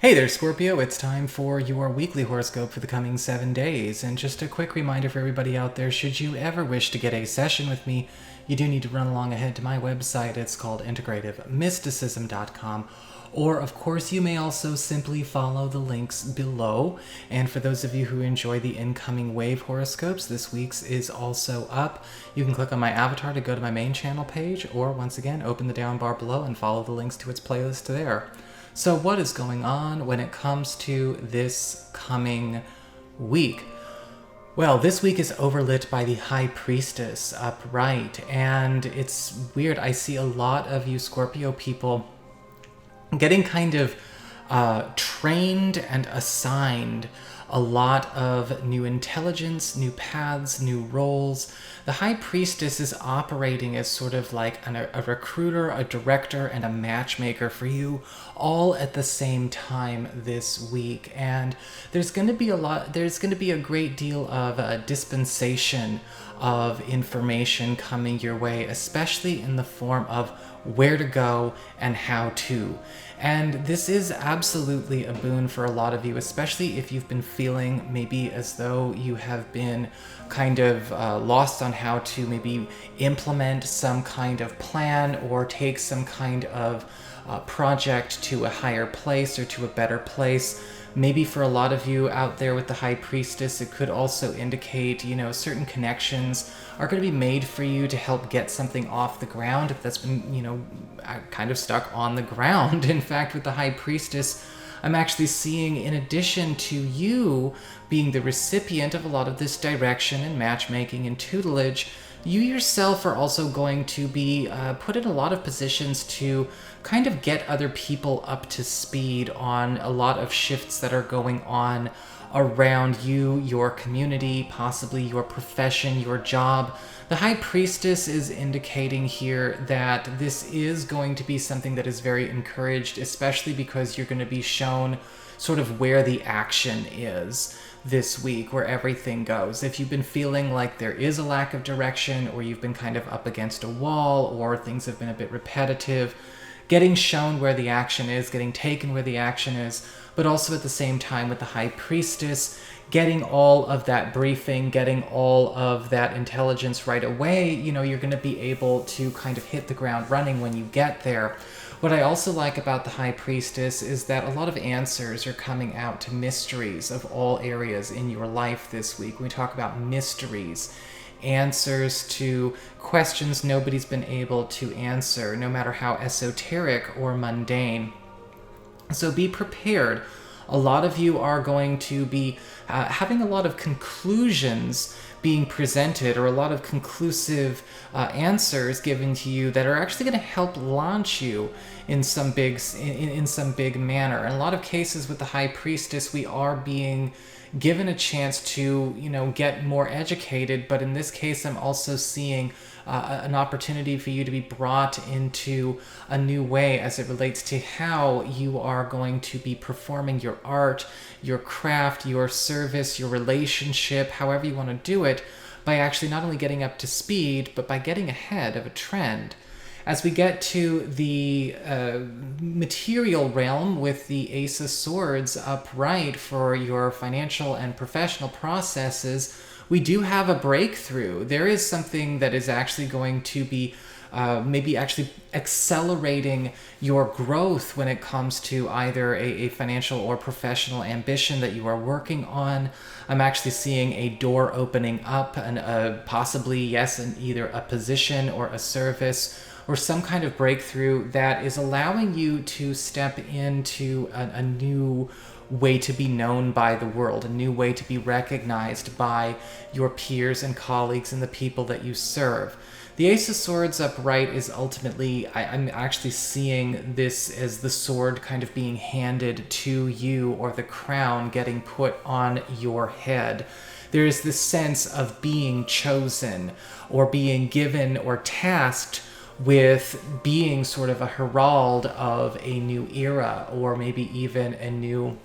Hey there, Scorpio. It's time for your weekly horoscope for the coming 7 days. And just a quick reminder for everybody out there, should you ever wish to get a session with me, you do need to run along ahead to my website. It's called integrativemysticism.com. Or, of course, you may also simply follow the links below. And for those of you who enjoy the incoming wave horoscopes, this week's is also up. You can click on my avatar to go to my main channel page, or once again, open the down bar below and follow the links to its playlist there. So what is going on when it comes to this coming week? Well, this week is overlit by the High Priestess upright, and it's weird. I see a lot of you Scorpio people getting kind of trained and assigned a lot of new intelligence, new paths, new roles. The High Priestess is operating as sort of like a recruiter, a director, and a matchmaker for you all at the same time this week. And there's going to be a great deal of dispensation of information coming your way, especially in the form of where to go and how to. And this is absolutely a boon for a lot of you, especially if you've been feeling maybe as though you have been kind of lost on how to maybe implement some kind of plan or take some kind of project to a higher place or to a better place. Maybe for a lot of you out there with the High Priestess, it could also indicate, certain connections are going to be made for you to help get something off the ground if that's been, kind of stuck on the ground. In fact, with the High Priestess, I'm actually seeing, in addition to you being the recipient of a lot of this direction and matchmaking and tutelage, you yourself are also going to be put in a lot of positions to kind of get other people up to speed on a lot of shifts that are going on around you, your community, possibly your profession, your job. The High Priestess is indicating here that this is going to be something that is very encouraged, especially because you're going to be shown sort of where the action is this week, where everything goes. If you've been feeling like there is a lack of direction, or you've been kind of up against a wall, or things have been a bit repetitive, getting shown where the action is, getting taken where the action is, but also at the same time with the High Priestess, getting all of that briefing, getting all of that intelligence right away, you're going to be able to kind of hit the ground running when you get there. What I also like about the High Priestess is that a lot of answers are coming out to mysteries of all areas in your life this week. When we talk about mysteries, answers to questions nobody's been able to answer, no matter how esoteric or mundane. So be prepared. A lot of you are going to be having a lot of conclusions being presented, or a lot of conclusive answers given to you that are actually going to help launch you in some big manner. In a lot of cases with the High Priestess, we are being given a chance to get more educated, but in this case I'm also seeing an opportunity for you to be brought into a new way as it relates to how you are going to be performing your art, your craft, your service, your relationship, however you want to do it, by actually not only getting up to speed, but by getting ahead of a trend. As we get to the material realm with the Ace of Swords upright for your financial and professional processes, we do have a breakthrough. There is something that is actually going to be maybe actually accelerating your growth when it comes to either a financial or professional ambition that you are working on. I'm actually seeing a door opening up, and possibly, yes, in either a position or a service or some kind of breakthrough that is allowing you to step into a new way to be known by the world, a new way to be recognized by your peers and colleagues and the people that you serve. The Ace of Swords upright is ultimately, I'm actually seeing this as the sword kind of being handed to you, or the crown getting put on your head. There is this sense of being chosen, or being given or tasked with being sort of a herald of a new era, or maybe even a new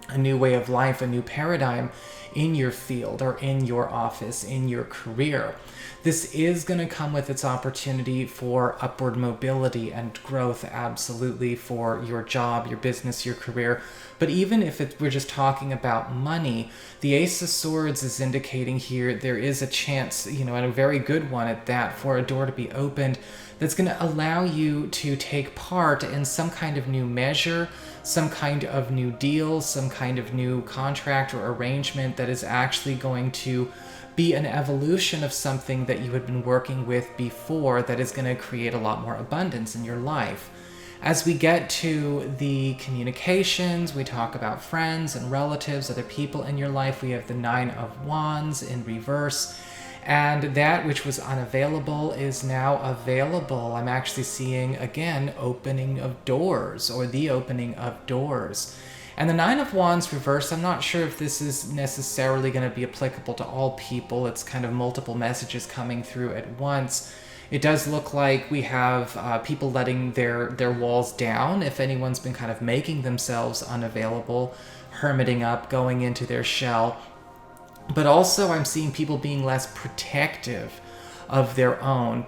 a new way of life, a new paradigm in your field or in your office, in your career. This is going to come with its opportunity for upward mobility and growth, absolutely, for your job, your business, your career. But even if we're just talking about money, the Ace of Swords is indicating here there is a chance, and a very good one at that, for a door to be opened that's going to allow you to take part in some kind of new measure, some kind of new deal, some kind of new contract or arrangement that is actually going to be an evolution of something that you had been working with before that is going to create a lot more abundance in your life. As we get to the communications, we talk about friends and relatives, other people in your life. We have the Nine of Wands in reverse. And that which was unavailable is now available. I'm actually seeing, again, opening of doors, or the opening of doors. And the Nine of Wands reversed, I'm not sure if this is necessarily going to be applicable to all people. It's kind of multiple messages coming through at once. It does look like we have people letting their walls down. If anyone's been kind of making themselves unavailable, hermiting up, going into their shell. But also I'm seeing people being less protective of their own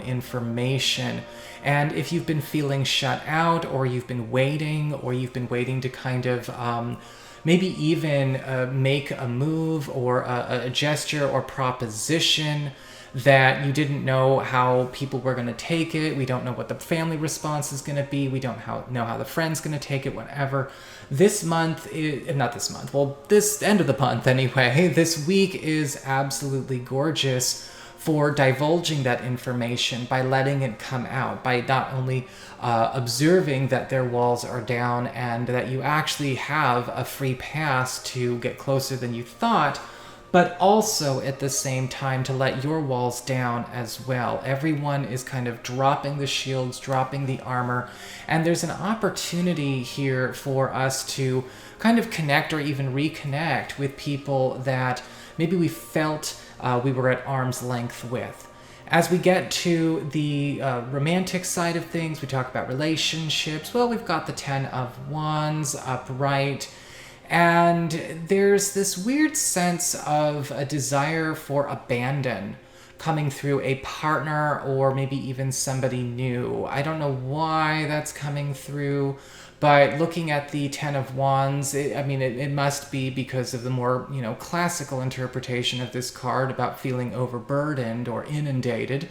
information. And if you've been feeling shut out, or you've been waiting to kind of maybe even make a move or a gesture or proposition that you didn't know how people were going to take it. We don't know what the family response is going to be. We don't know how the friend's going to take it, whatever. This month, this end of the month anyway, this week is absolutely gorgeous for divulging that information, by letting it come out, by not only observing that their walls are down and that you actually have a free pass to get closer than you thought, but also at the same time to let your walls down as well. Everyone is kind of dropping the shields, dropping the armor, and there's an opportunity here for us to kind of connect or even reconnect with people that maybe we felt we were at arm's length with. As we get to the romantic side of things, we talk about relationships. Well, we've got the Ten of Wands upright. And there's this weird sense of a desire for abandon coming through a partner or maybe even somebody new. I don't know why that's coming through, but looking at the Ten of Wands, it must be because of the more, classical interpretation of this card about feeling overburdened or inundated.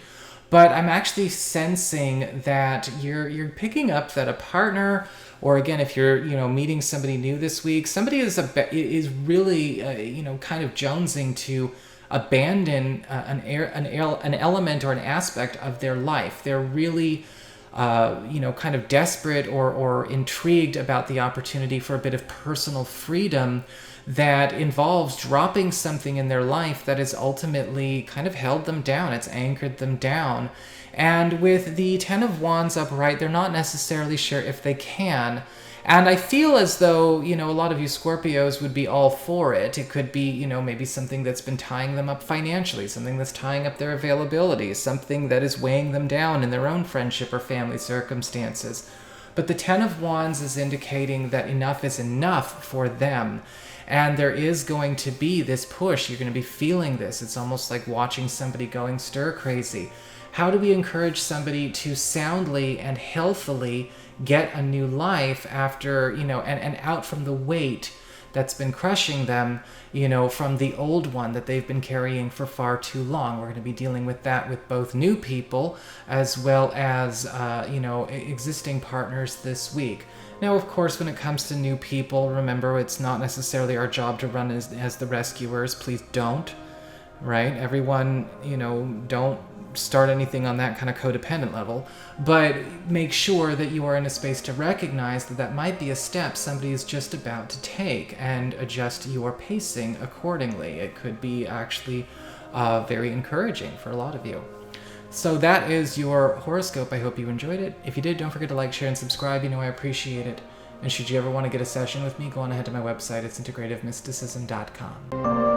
But I'm actually sensing that you're picking up that a partner, or again, if you're meeting somebody new this week, somebody is really kind of jonesing to abandon an element or an aspect of their life. They're really kind of desperate or intrigued about the opportunity for a bit of personal freedom that involves dropping something in their life that has ultimately kind of held them down. It's anchored them down. And with the Ten of Wands upright, they're not necessarily sure if they can. And I feel as though, a lot of you Scorpios would be all for it. It could be, maybe something that's been tying them up financially, something that's tying up their availability, something that is weighing them down in their own friendship or family circumstances. But the Ten of Wands is indicating that enough is enough for them. And there is going to be this push. You're going to be feeling this. It's almost like watching somebody going stir crazy. How do we encourage somebody to soundly and healthily get a new life after, and out from the weight that's been crushing them, from the old one that they've been carrying for far too long? We're going to be dealing with that with both new people as well as, existing partners this week. Now, of course, when it comes to new people, remember, it's not necessarily our job to run as the rescuers. Please don't, right? Everyone, don't start anything on that kind of codependent level, but make sure that you are in a space to recognize that might be a step somebody is just about to take, and adjust your pacing accordingly. It could be actually very encouraging for a lot of you. So that is your horoscope. I hope you enjoyed it. If you did, don't forget to like, share, and subscribe. I appreciate it. And should you ever want to get a session with me, go on ahead to my website. It's integrativemysticism.com.